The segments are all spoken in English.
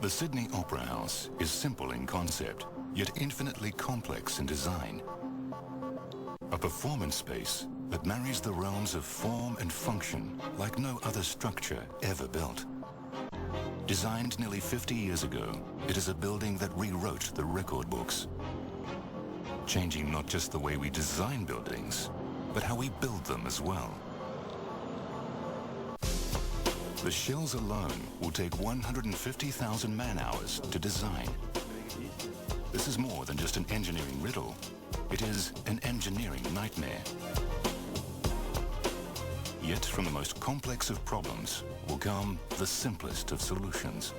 The Sydney Opera House is simple in concept, yet infinitely complex in design. A performance space that marries the realms of form and function like no other structure ever built. Designed nearly 50 years ago, it is a building that rewrote the record books, changing not just the way we design buildings, but how we build them as well. The shells alone will take 150,000 man-hours to design. This is more than just an engineering riddle. It is an engineering nightmare. Yet from the most complex of problems will come the simplest of solutions.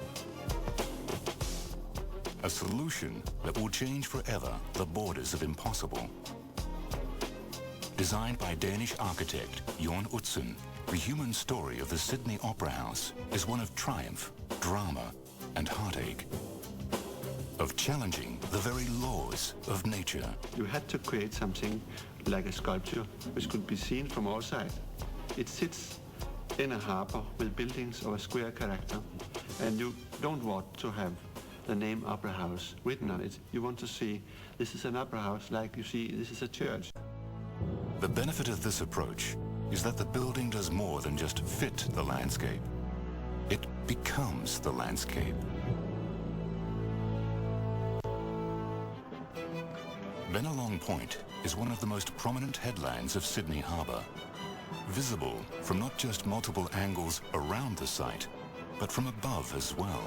A solution that will change forever the borders of impossible. Designed by Danish architect Jørn Utzon, the human story of the Sydney Opera House is one of triumph, drama, and heartache. Of challenging the very laws of nature. You had to create something like a sculpture which could be seen from all sides. It sits in a harbor with buildings of a square character, and you don't want to have the name Opera House written on it. You want to see this is an opera house like you see this is a church. The benefit of this approach is that the building does more than just fit the landscape. It becomes the landscape. Bennelong Point is one of the most prominent headlands of Sydney Harbour, visible from not just multiple angles around the site, but from above as well.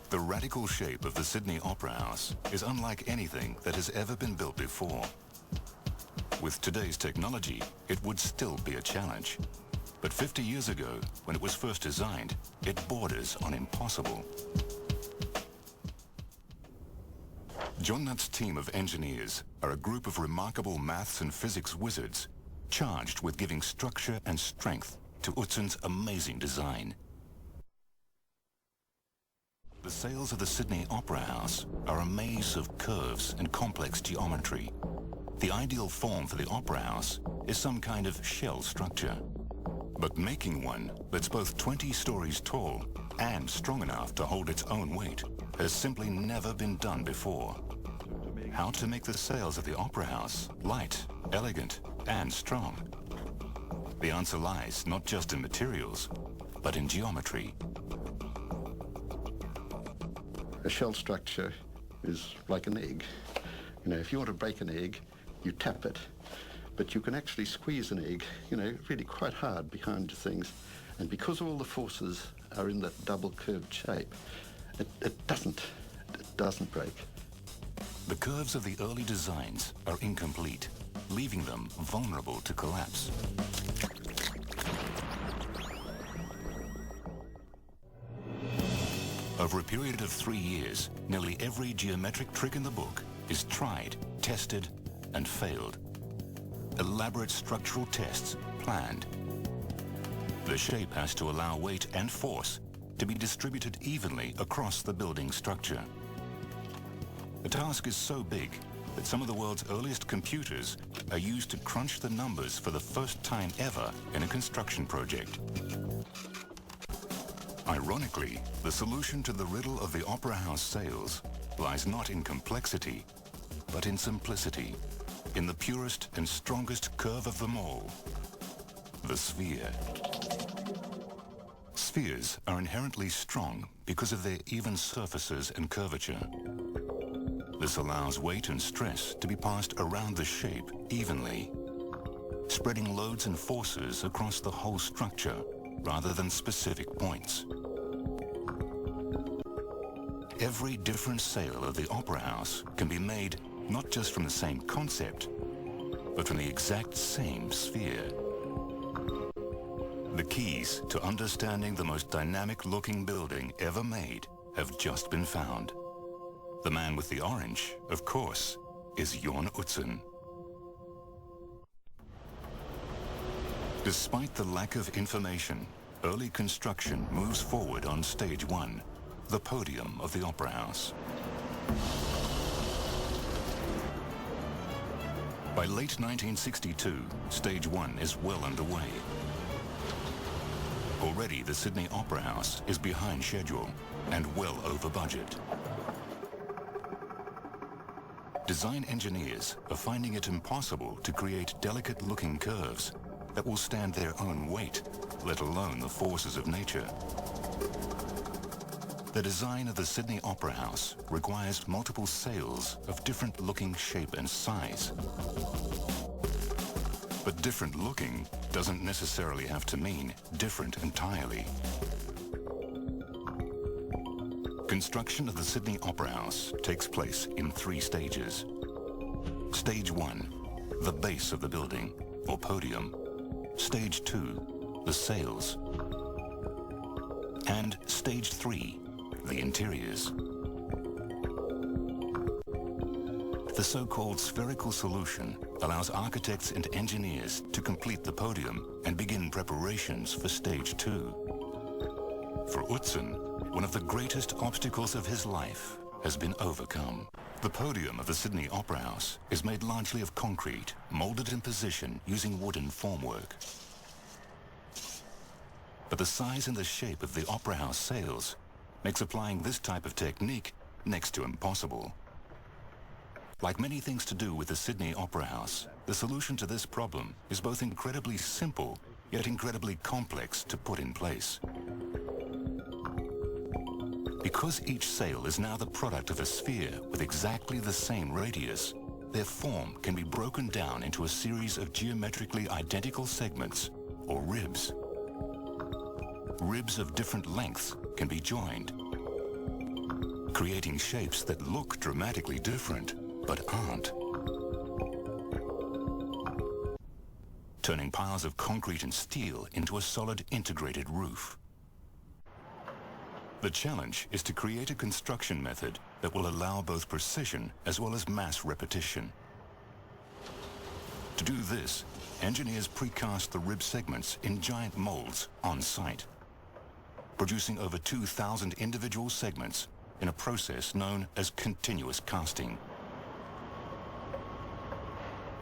The radical shape of the Sydney Opera House is unlike anything that has ever been built before. With today's technology, it would still be a challenge. But 50 years ago, when it was first designed, it borders on impossible. John Nutt's team of engineers are a group of remarkable maths and physics wizards charged with giving structure and strength to Utzon's amazing design. The sails of the Sydney Opera House are a maze of curves and complex geometry. The ideal form for the Opera House is some kind of shell structure. But making one that's both 20 stories tall and strong enough to hold its own weight has simply never been done before. How to make the sails of the Opera House light, elegant, and strong? The answer lies not just in materials, but in geometry. A shell structure is like an egg. You know, if you want to break an egg, you tap it. But you can actually squeeze an egg, you know, really quite hard behind things. And because all the forces are in that double curved shape, it doesn't break. The curves of the early designs are incomplete, leaving them vulnerable to collapse. Over a period of 3 years, nearly every geometric trick in the book is tried, tested, and failed. Elaborate structural tests planned. The shape has to allow weight and force to be distributed evenly across the building structure. The task is so big that some of the world's earliest computers are used to crunch the numbers for the first time ever in a construction project. Ironically, the solution to the riddle of the Opera House sails lies not in complexity, but in simplicity, in the purest and strongest curve of them all, the sphere. Spheres are inherently strong because of their even surfaces and curvature. This allows weight and stress to be passed around the shape evenly, spreading loads and forces across the whole structure rather than specific points. Every different sail of the Opera House can be made not just from the same concept, but from the exact same sphere. The keys to understanding the most dynamic-looking building ever made have just been found. The man with the orange, of course, is Jørn Utzon. Despite the lack of information, early construction moves forward on stage 1, the podium of the Opera House. By late 1962, stage 1 is well underway. Already, the Sydney Opera House is behind schedule and well over budget. Design engineers are finding it impossible to create delicate-looking curves that will stand their own weight, let alone the forces of nature. The design of the Sydney Opera House requires multiple sails of different-looking shape and size. But different looking doesn't necessarily have to mean different entirely. Construction of the Sydney Opera House takes place in 3 stages. Stage 1, the base of the building, or podium. Stage 2, the sails. And Stage 3, the interiors. The so-called spherical solution allows architects and engineers to complete the podium and begin preparations for Stage 2. For Utzon, one of the greatest obstacles of his life has been overcome. The podium of the Sydney Opera House is made largely of concrete, molded in position using wooden formwork. But the size and the shape of the Opera House sails makes applying this type of technique next to impossible. Like many things to do with the Sydney Opera House, the solution to this problem is both incredibly simple, yet incredibly complex to put in place. Because each sail is now the product of a sphere with exactly the same radius, their form can be broken down into a series of geometrically identical segments, or ribs. Ribs of different lengths can be joined, creating shapes that look dramatically different, but aren't. Turning piles of concrete and steel into a solid integrated roof. The challenge is to create a construction method that will allow both precision as well as mass repetition. To do this, engineers precast the rib segments in giant molds on site, producing over 2,000 individual segments in a process known as continuous casting.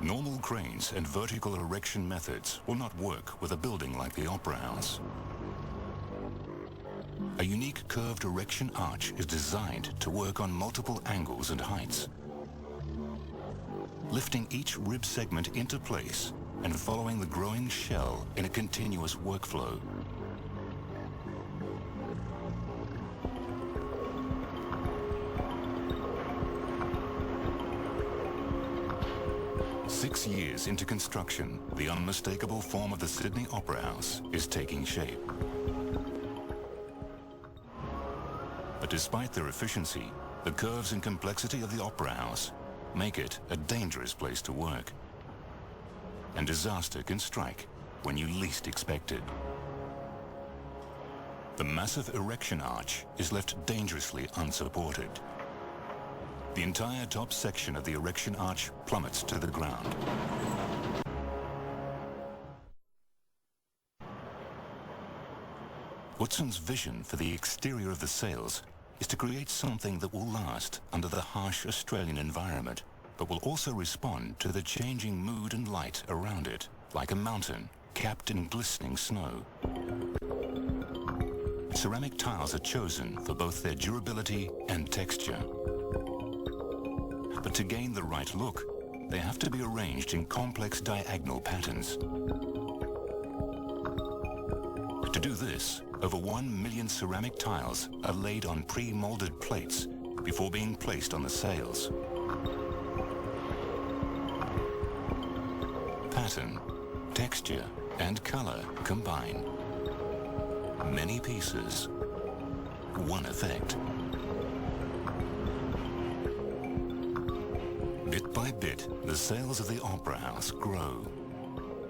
Normal cranes and vertical erection methods will not work with a building like the Opera House. A unique curved erection arch is designed to work on multiple angles and heights, lifting each rib segment into place and following the growing shell in a continuous workflow. Six years into construction, the unmistakable form of the Sydney Opera House is taking shape. But despite their efficiency, the curves and complexity of the Opera House make it a dangerous place to work. And disaster can strike when you least expect it. The massive erection arch is left dangerously unsupported. The entire top section of the erection arch plummets to the ground. Utzon's vision for the exterior of the sails is to create something that will last under the harsh Australian environment, but will also respond to the changing mood and light around it, like a mountain capped in glistening snow. Ceramic tiles are chosen for both their durability and texture. But to gain the right look, they have to be arranged in complex diagonal patterns. To do this, over 1 million ceramic tiles are laid on pre-molded plates before being placed on the sails. Pattern, texture, and color combine. Many pieces, one effect. Bit by bit, the sails of the Opera House grow.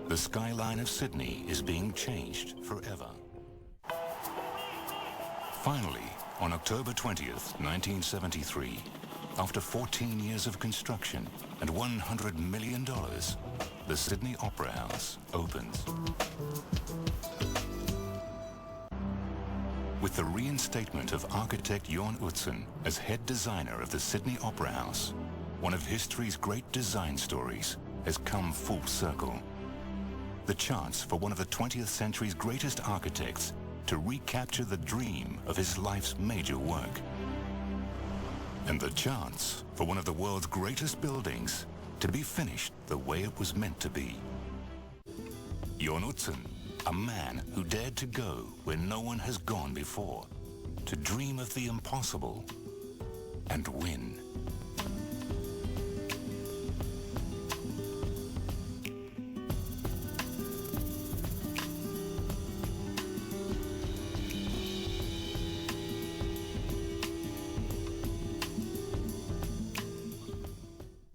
The skyline of Sydney is being changed forever. Finally, on October 20th, 1973, after 14 years of construction and $100 million, the Sydney Opera House opens. With the reinstatement of architect Jorn Utzon as head designer of the Sydney Opera House, one of history's great design stories has come full circle. the chance for one of the 20th century's greatest architects to recapture the dream of his life's major work. And the chance for one of the world's greatest buildings to be finished the way it was meant to be. Jon Utzon, a man who dared to go where no one has gone before, to dream of the impossible and win.